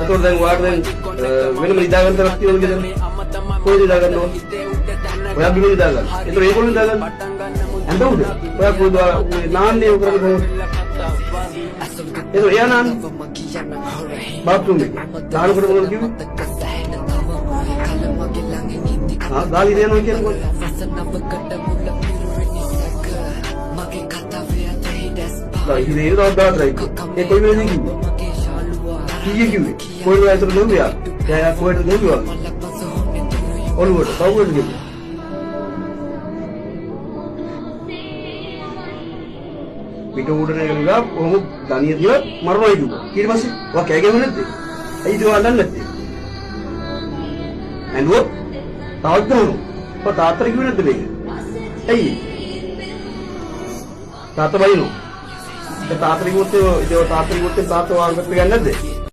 එතකොට දැන් ඔයාලට දැන් වෙනම නිදා ගන්න තරක් තියෙනවද කියලා? කොහෙද නිදා ගන්නව? ඔයා බිම නිදා ගන්න. එතකොට ඒගොල්ලෝ නිදා ගන්න. ඇඳ උඩ. ඔයා කොහෙද නාන්නේ කරන්නේ කොහොමද? එතකොට එයා නාන්නේ බාත්රූම් එකේ. නානකොට මොනවද කිව්වේ? ගාලි දෙනවා කියන්නේ කොහොමද? ඉතින් ඒක දාතරයි. ඒ කොයි වෙලෙද කිව්වේ? කීයේ කිව්වේ? කොයි වෙලාවට නෙවෙයි. එයා කොහෙද නෙවෙයි. ඔළුවට කවුරුද කිව්වේ? පිට උඩට ගිහලා කොහොම දණිය දිලා මරනවා කිව්වා. ඊට පස්සේ ඔයා කෑ ගැහුවේ නැද්ද? ඇයි ඒක වඩන්නේ නැත්තේ? ඇඬුවොත් තාත් ගහනවා. ඔය තාත්තට කිව්වේ නැද්ද මේක? ඇයි? තාත්තා බයිනෝ. තාත්තට කිව්වොත් ඒ තාත්තට කිව්වොත් තාත්තා වාල්පත් ගන්නේ නැද්ද?